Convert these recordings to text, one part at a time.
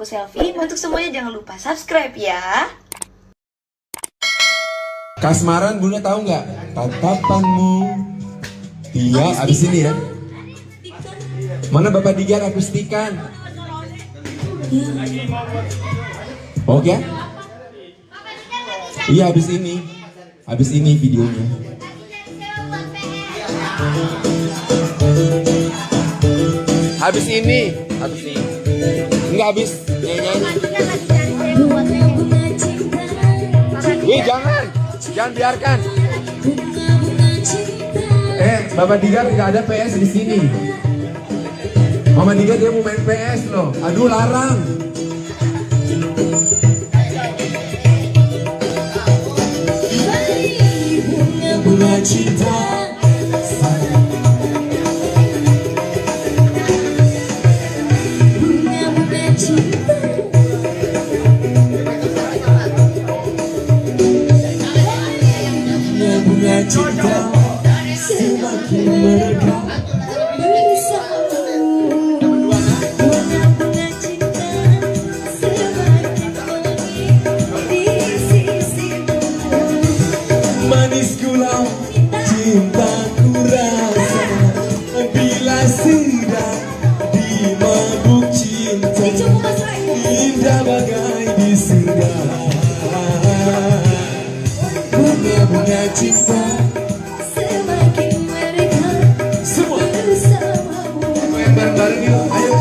aku Selfie. Untuk semuanya jangan lupa subscribe ya. Kasmaran Bunda tahu nggak? Tatapanmu. Iya, abis ini ya. Mana Bapak Digar akustikan? Oke? Iya, habis ini videonya. Habis ini. Enggak habis nyanyi. Wih, jangan biarkan. Bapak Digar nggak ada PS di sini. Mama Digar dia mau main PS loh. Aduh, larang. Bunga cinta. Bunga cinta semakin mereka bersama. Bunga cinta semakin wangi di sisimu. Manis gula cintaku rasa bila sedang dimabuk cinta, indah bagai di surga. Bunga cinta semakin mereka semua bersamamu. Yang bareng-bareng yuk, ayo.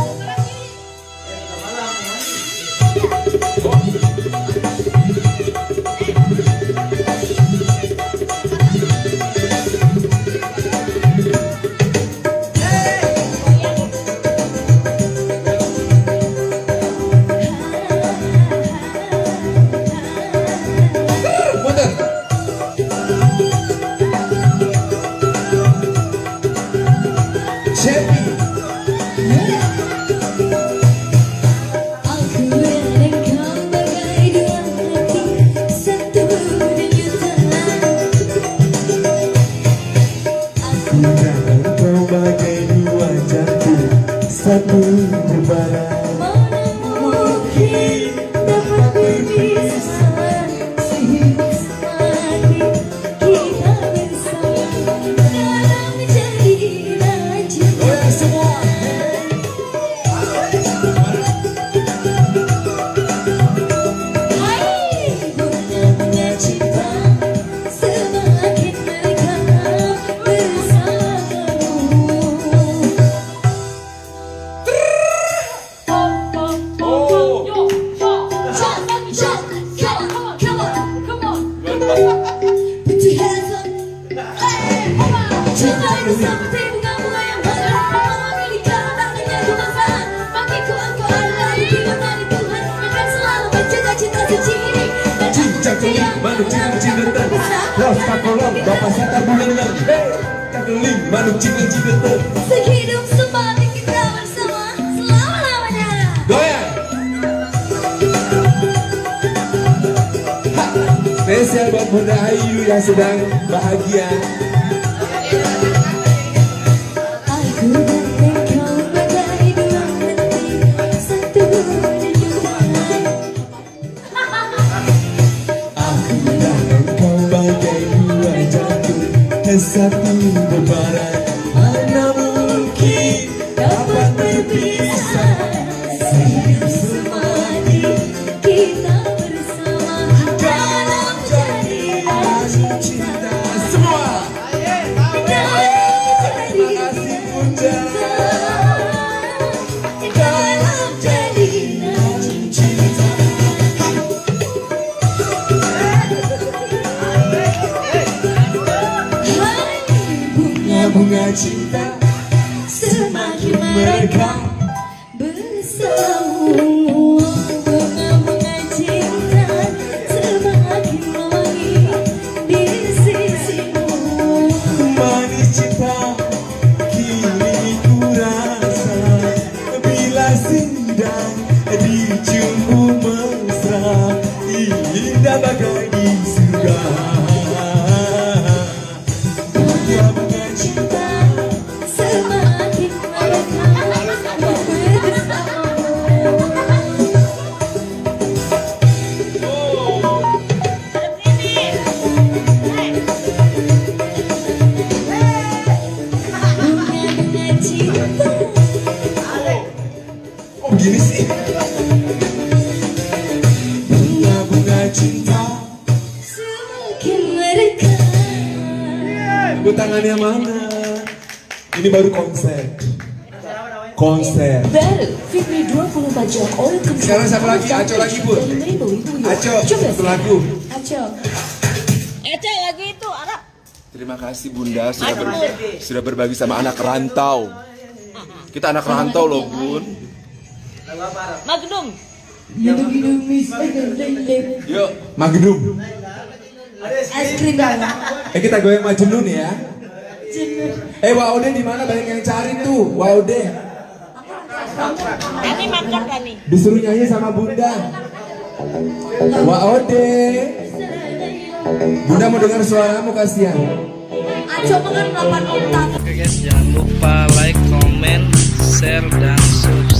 Satu berbarang, mana mungkin dapat berpisah. Sehingga semakin kita bersama dalam jadilah cinta. Semua. Hai, bunga cinta semakin mereka bersamamu. Cinta itu seperti bunga-bunga yang memerangi di dalam tangannya Tuhan. Bagiku engkau adalah hidup dari Tuhan, akan selalu mencinta-cinta suci ini. Cak-celing, manuk cinta-cinta. Los kakolong, bapak sita bulan. Kakeling, manuk cinta-cinta. Sehidup semati kita bersama selama-lamanya. Goyang. Spesial buat Bunda Ayu yang sedang bahagia. Satu berbarang, mana mungkin dapat berpisah. Sehingga semakin kita bersama dalam jadilah cinta. Semua. Terima kasih Bunda. Dalam jadilah cinta. Bunga cinta semakin mereka bersamamu. Bunga cinta semakin wangi di sisimu. Manis cinta kini ku rasa bila sedang dijumpa mesra, indah bagai di surga. Tepuk tangannya mana? Ini baru konser. Konser. Baru Fitri 24 jam oil control. Sekarang siapa lagi? Aco lagi, Bu. Aco, satu lagu. Aco. Ece lagi itu Arab. Terima kasih Bunda sudah berbagi sama anak rantau. Kita anak rantau loh, Bun. Magnum. Yuk, Magnum. Es krim dong. Kita goyang Majnun ya. Waude di mana? Banyak yang cari tuh. Waude. Ini makan Rani. Disuruh nyanyi sama Bunda. Waude. Bunda mau dengar suaramu, kasihan. Aco makan 8 oktav. Oke guys, jangan lupa like, comment, share, dan subscribe.